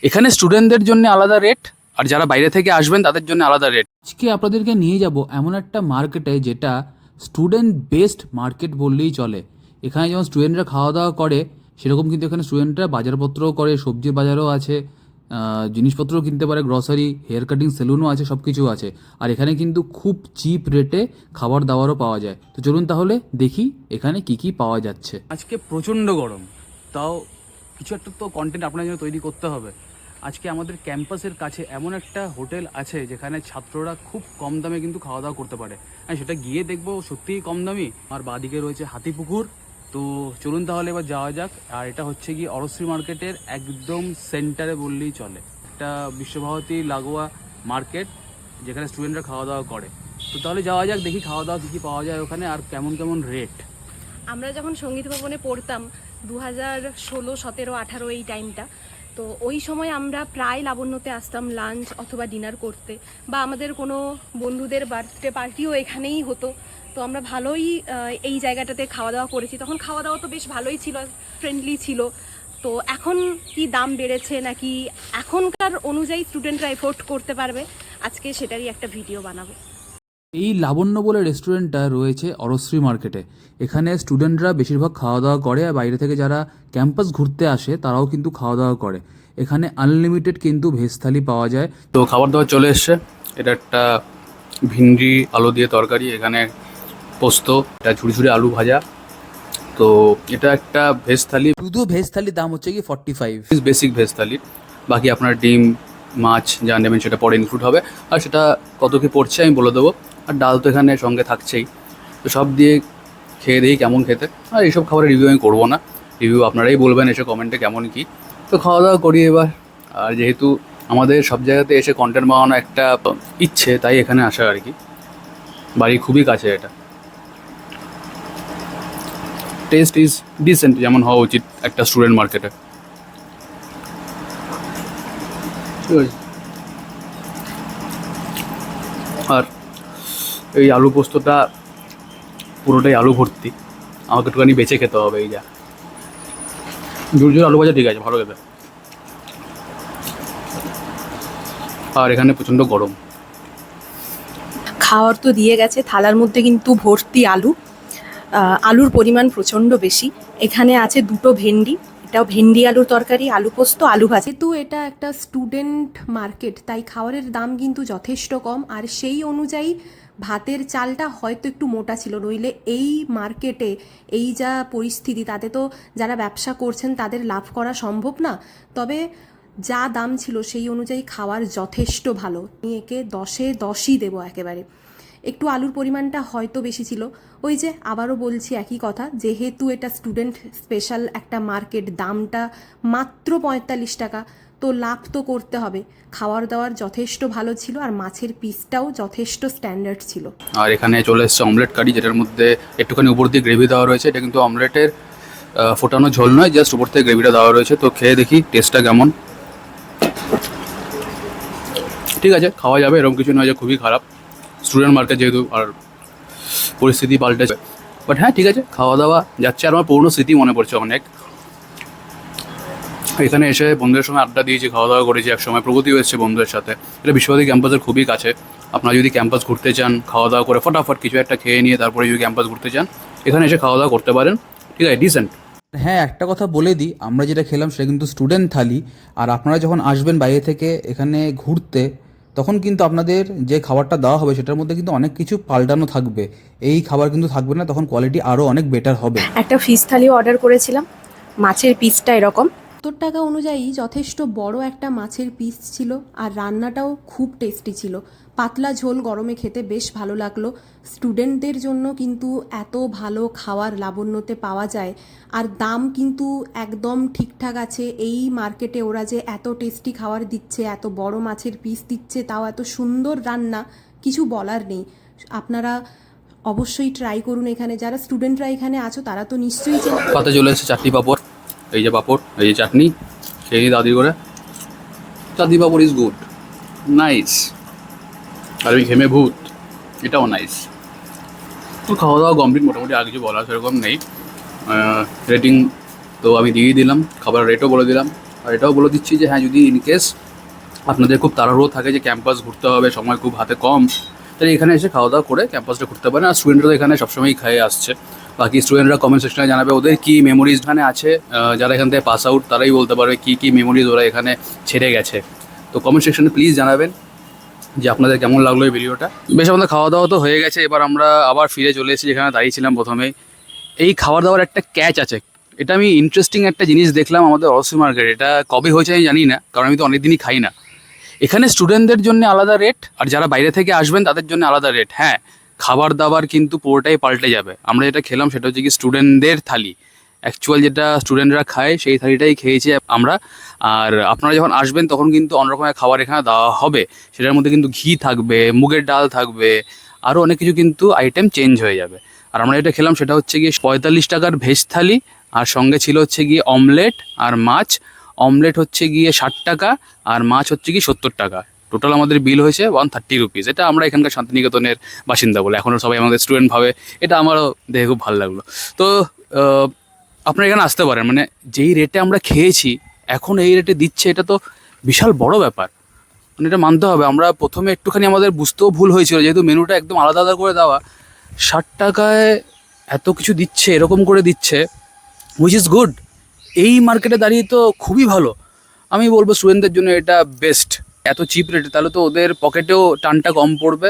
এখানে স্টুডেন্টদের জন্য আলাদা রেট, আর যারা বাইরে থেকে আসবেন তাদের জন্য আলাদা রেট। আজকে আপনাদেরকে নিয়ে যাব এমন একটা মার্কেটে যেটা স্টুডেন্ট বেসড মার্কেট বললেই চলে। এখানে যেমন স্টুডেন্টরা খাওয়া দাওয়া করে, সেরকম কিন্তু এখানে স্টুডেন্টরা বাজারপত্রও করে, সবজির বাজারও আছে, জিনিসপত্রও কিনতে পারে, গ্রসারি, হেয়ার কাটিং সেলুনও আছে, সব কিছু আছে। আর এখানে কিন্তু খুব চিপ রেটে খাবার দাবারও পাওয়া যায়। তো চলুন তাহলে দেখি এখানে কি কি পাওয়া যাচ্ছে। আজকে প্রচণ্ড গরম, তাও কিছু একটা তো কন্টেন্ট আপনার জন্য তৈরি করতে হবে। আজকে আমাদের ক্যাম্পাসের কাছে এমন একটা হোটেল আছে যেখানে ছাত্ররা খুব কম দামে কিন্তু খাওয়া দাওয়া করতে পারে। হ্যাঁ, সেটা গিয়ে দেখবো সত্যিই কম দামি। আর বাদিকে রয়েছে হাতিপুকুর। তো চলুন তাহলে এবার যাওয়া যাক। আর এটা হচ্ছে কি অরশ্রী মার্কেটের একদম সেন্টারে বললেই চলে, একটা বিশ্বভারতী লাগোয়া মার্কেট যেখানে স্টুডেন্টরা খাওয়া দাওয়া করে। তো তাহলে যাওয়া যাক, দেখি খাওয়া দাওয়া কী কী পাওয়া যায় ওখানে আর কেমন কেমন রেট। আমরা যখন সঙ্গীত ভবনে পড়তাম 2016, 17, 18 এই টাইমটা, তো ওই সময় আমরা প্রায় লাবণ্যতে আসতাম লাঞ্চ অথবা ডিনার করতে, বা আমাদের কোনো বন্ধুদের বার্থডে পার্টিও এখানেই হতো। তো আমরা ভালোই এই জায়গাটাতে খাওয়া দাওয়া করেছি। তখন খাওয়া দাওয়া তো বেশ ভালোই ছিল, ফ্রেন্ডলি ছিল। তো এখন কি দাম বেড়েছে নাকি এখনকার অনুযায়ী স্টুডেন্টরা এফোর্ড করতে পারবে, আজকে সেটারই একটা ভিডিও বানাবো। এই লাবণ্য বলে রেস্টুরেন্টটা রয়েছে অরশ্রী মার্কেটে। এখানে স্টুডেন্টরা বেশিরভাগ খাওয়া দাওয়া করে, আর বাইরে থেকে যারা ক্যাম্পাস ঘুরতে আসে তারাও কিন্তু খাওয়া দাওয়া করে। এখানে আনলিমিটেড কিন্তু ভেজ থালি পাওয়া যায়। তো খাবার দাবার চলে এসছে। এটা একটা ভিন্ডি আলু দিয়ে তরকারি, এখানে পোস্ত, এটা ঝুড়ি ঝুড়ি আলু ভাজা। তো এটা একটা ভেজ থালি, শুধু ভেজ থালির দাম হচ্ছে কি 45, বেসিক ভেজ থালি। বাকি আপনার ডিম, মাছ যা নেবেন সেটা পরে ইনক্লুড হবে, আর সেটা কত কী পড়ছে আমি বলে দেবো। আর ডাল তো এখানে সঙ্গে থাকছেই। তো সব দিয়ে খেয়ে দিই কেমন খেতে। আর এইসব খাবারের রিভিউ আমি করবো না, রিভিউ আপনারাই বলবেন এসে কমেন্টে কেমন কী। তো খাওয়া দাওয়া করি এবার। আর যেহেতু আমাদের সব জায়গাতে এসে কন্টেন্ট বানানো একটা ইচ্ছে, তাই এখানে আসা আর কি। বাড়ি খুবই কাছে এটা। টেস্ট ইজ ডিসেন্ট, যেমন হওয়া উচিত একটা স্টুডেন্ট মার্কেটে। ঠিক আছে। আর এই আলু পোস্তটা পুরোটাই আলু ভর্তি, আমাকে একটুখানি বেছে খেতে হবে। এই যা ঝুড় ঝুড় আলু ভাজা ঠিক আছে, ভালো খেতে। আর এখানে প্রচণ্ড গরম। খাওয়ার তো দিয়ে গেছে, থালার মধ্যে কিন্তু ভর্তি আলু। আলুর পরিমাণ প্রচণ্ড বেশি। এখানে আছে দুটো ভেন্ডি, এটাও ভেন্ডি আলুর তরকারি, আলু পোস্ত, আলু ভাজা। যেহেতু এটা একটা স্টুডেন্ট মার্কেট, তাই খাবারের দাম কিন্তু যথেষ্ট কম। আর সেই অনুযায়ী ভাতের চালটা হয়তো একটু মোটা ছিল, নইলে এই মার্কেটে এই যা পরিস্থিতি, তাতে তো যারা ব্যবসা করছেন তাদের লাভ করা সম্ভব না। তবে যা দাম ছিল সেই অনুযায়ী খাওয়ার যথেষ্ট ভালো। আমি একে 10-এ 10ই দেবো একেবারে। একটু আলুর পরিমাণটা হয়তো বেশি ছিল। ওই যে আবারও বলছি একই কথা, যেহেতু এটা স্টুডেন্ট স্পেশাল একটা মার্কেট, দামটা মাত্র 45 টাকা, তো লাভ তো করতে হবে। খাওয়ার দাওয়ার যথেষ্ট ভালো ছিল, আর মাছের পিসটাও যথেষ্ট স্ট্যান্ডার্ড ছিল। আর এখানে চলে এসছে অমলেট কারি, যেটার মধ্যে একটুখানি উপর দিয়ে গ্রেভি দেওয়া রয়েছে। এটা কিন্তু অমলেটের ফোটানো ঝোল নয়, জাস্ট উপর থেকে গ্রেভিটা দেওয়া রয়েছে। তো খেয়ে দেখি টেস্টটা কেমন। ঠিক আছে, খাওয়া যাবে, এরকম কিছু নয় যে খুবই খারাপ। স্টুডেন্ট মার্কেট যেহেতু, আর পরিস্থিতি পাল্টেছে। বাট হ্যাঁ, ঠিক আছে, খাওয়া দাওয়া যাচ্ছে। আর আমার পুরনো স্মৃতি মনে পড়ছে অনেক। এখানে এসে বন্ধুদের সঙ্গে আড্ডা দিয়েছি, খাওয়া দাওয়া করেছি, একসময় প্রগতিও এসেছে বন্ধুদের সাথে। এটা বিশ্বভারতী ক্যাম্পাসের খুবই কাছে। আপনারা যদি ক্যাম্পাস ঘুরতে চান, খাওয়া দাওয়া করে ফটাফট কিছু একটা খেয়ে নিয়ে তারপরে যদি ক্যাম্পাস ঘুরতে চান, এখানে এসে খাওয়া দাওয়া করতে পারেন। ঠিক আছে, ডিসেন্ট। হ্যাঁ, একটা কথা বলে দিই, আমরা যেটা খেলাম সেটা কিন্তু স্টুডেন্ট থালি। আর আপনারা যখন আসবেন বাইরে থেকে এখানে ঘুরতে, তখন কিন্তু আপনাদের যে খাবারটা দেওয়া হবে সেটার মধ্যে কিন্তু অনেক কিছু পাল্টানো থাকবে। এই খাবার কিন্তু থাকবে না, তখন কোয়ালিটি আরও অনেক বেটার হবে। একটা ফিশ থালিও অর্ডার করেছিলাম, মাছের পিসটা এরকম 70 টাকা অনুযায়ী যথেষ্ট বড় একটা মাছের পিস ছিল। আর রান্নাটাও খুব টেস্টি ছিল, পাতলা ঝোল, গরমে খেতে বেশ ভালো লাগলো। স্টুডেন্টদের জন্য কিন্তু এত ভালো খাবার লাবণ্যতে পাওয়া যায়, আর দাম কিন্তু একদম ঠিকঠাক আছে। এই মার্কেটে ওরা যে এত টেস্টি খাবার দিচ্ছে, এত বড় মাছের পিস দিচ্ছে, তাও এত সুন্দর রান্না, কিছু বলার নেই। আপনারা অবশ্যই ট্রাই করুন। এখানে যারা স্টুডেন্টরা এখানে আছো তারা তো নিশ্চয়ই পাতে চলে এসেছে চাটনি পাঁপড়। এই যে পাঁপড়, এই যে চাটনি, খেয়ে নিই দাদি করে। চাটনি পাঁপড় ইজ গুড, নাইস। আর ওই ঘেমে ভূত, এটাও নাইস। তো খাওয়া দাওয়া কমপ্লিট মোটামুটি, আর কিছু বলার সেরকম নেই। রেটিং তো আমি দিয়েই দিলাম, খাবার রেটও বলে দিলাম। আর এটাও বলে দিচ্ছি যে হ্যাঁ, যদি ইনকেস আপনাদের খুব তাড়াহুড়ো থাকে যে ক্যাম্পাস ঘুরতে হবে, সময় খুব হাতে কম, তাহলে এখানে এসে খাওয়া দাওয়া করে ক্যাম্পাসটা ঘুরতে পারেন। আর স্টুডেন্টরা এখানে সবসময়ই খেয়ে আসছে। বাকি স্টুডেন্টরা কমেন্ট সেকশনে জানাবে ওদের কী মেমোরিজ এখানে আছে। যারা এখান থেকে পাস আউট তারাই বলতে পারবে কী কী মেমোরিজ ওরা এখানে ছেড়ে গেছে। তো কমেন্ট সেকশনে প্লিজ জানাবেন যে আপনাদের কেমন লাগলো এই ভিডিওটা। বেশ, আমাদের খাওয়া দাওয়া তো হয়ে গেছে, এবার আমরা আবার ফিরে চলে এসেছি যেখানে দাঁড়িয়েছিলাম প্রথমেই। এই খাবার দাবার একটা ক্যাচ আছে, এটা আমি ইন্টারেস্টিং একটা জিনিস দেখলাম আমাদের অরসি মার্কেট। এটা কবে হয়েছে আমি জানি না, কারণ আমি তো অনেক দিনই খাই না। এখানে স্টুডেন্টদের জন্য আলাদা রেট, আর যারা বাইরে থেকে আসবেন তাদের জন্য আলাদা রেট। হ্যাঁ, খাবার দাবার কিন্তু পুরোটাই পাল্টে যাবে। আমরা যেটা খেলাম সেটা হচ্ছে কি স্টুডেন্টদের থালি, অ্যাকচুয়াল যেটা স্টুডেন্টরা খায় সেই থালিটাই খেয়েছি আমরা। আর আপনারা যখন আসবেন তখন কিন্তু অন্য রকমের খাবার এখানে দেওয়া হবে। সেটার মধ্যে কিন্তু ঘি থাকবে, মুগের ডাল থাকবে, আরও অনেক কিছু কিন্তু আইটেম চেঞ্জ হয়ে যাবে। আর আমরা যেটা খেলাম সেটা হচ্ছে গিয়ে 45 টাকার ভেজ থালি, আর সঙ্গে ছিল হচ্ছে গিয়ে অমলেট আর মাছ। অমলেট হচ্ছে গিয়ে 60 টাকা, আর মাছ হচ্ছে গিয়ে 70 টাকা। টোটাল আমাদের বিল হয়েছে 130 রুপিস। এটা আমরা এখানকার শান্তিনিকেতনের বাসিন্দা বলে এখনও সবাই আমাদের স্টুডেন্ট ভাবে। এটা আমারও দেখে খুব ভালো লাগলো। তো আপনারা এখানে আসতে পারেন, মানে যেই রেটে আমরা খেয়েছি এখন এই রেটে দিচ্ছে, এটা তো বিশাল বড় ব্যাপার। মানে এটা মানতে হবে। আমরা প্রথমে একটুখানি আমাদের বুঝতেও ভুল হয়েছিল, যেহেতু মেনুটা একদম আলাদা আলাদা করে দেওয়া। 60 টাকায় এত কিছু দিচ্ছে, এরকম করে দিচ্ছে, হুইচ ইজ গুড। এই মার্কেটে দাঁড়িয়ে তো খুবই ভালো। আমি বলবো স্টুডেন্টদের জন্য এটা বেস্ট। এত চিপ রেটে, তাহলে তো ওদের পকেটেও টানটা কম পড়বে,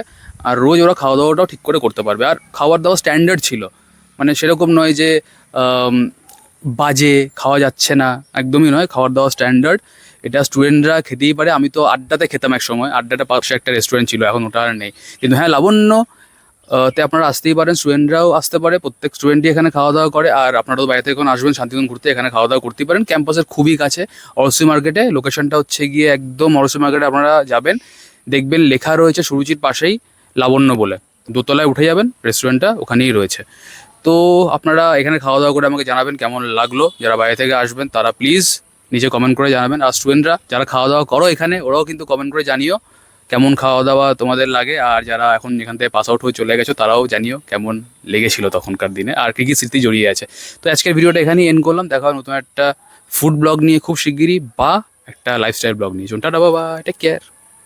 আর রোজ ওরা খাওয়া দাওয়াটাও ঠিক করে করতে পারবে। আর খাওয়ার দাওয়া স্ট্যান্ডার্ড ছিল, মানে সেরকম নয় যে বাজে খাওয়া যাচ্ছে না, একদমই নয়। খাওয়ার দাওয়া স্ট্যান্ডার্ড, এটা স্টুডেন্টরা খেতেই পারে। আমি তো আড্ডাতে খেতাম এক সময়, আড্ডাটা পাশে একটা রেস্টুরেন্ট ছিল, এখন ওটা আর নেই। কিন্তু হ্যাঁ, লাবণ্য তে আপনারা আসতেই পারেন, স্টুডেন্টরাও আসতে পারে, প্রত্যেক স্টুডেন্টই এখানে খাওয়া দাওয়া করে। আর আপনারা তো বাইরে থেকে যখন আসবেন শান্তিনিকেতন ঘুরতে, এখানে খাওয়া দাওয়া করতেই পারেন। ক্যাম্পাসের খুবই কাছে অরসি মার্কেটে, লোকেশনটা হচ্ছে গিয়ে একদম অরসি মার্কেটে। আপনারা যাবেন, দেখবেন লেখা রয়েছে সুরুচির পাশেই লাবণ্য বলে, দোতলায় উঠে যাবেন, রেস্টুরেন্টটা ওখানেই রয়েছে। তো আপনারা এখানে খাওয়া দাওয়া করে আমাকে জানাবেন কেমন লাগলো। যারা বাইরে থেকে আসবেন তারা প্লিজ নিচে কমেন্ট করে জানাবেন। আর স্টুডেন্টরা যারা খাওয়া দাওয়া করো এখানে, ওরাও কিন্তু কমেন্ট করে জানিও কেমন খাওয়া দাওয়া তোমাদের লাগে। আর যারা এখন এখান থেকে পাস আউট হয়ে চলে গেছো তারাও জানিও কেমন লেগেছিল তখনকার দিনে, আর কী কী স্মৃতি জড়িয়ে আছে। তো আজকের ভিডিওটা এখানেই এন্ড করলাম। দেখা হবে নতুন একটা ফুড ব্লগ নিয়ে খুব শিগগিরই, বা একটা লাইফস্টাইল ব্লগ নিয়ে। টাটা, বাবা, টেক কেয়ার।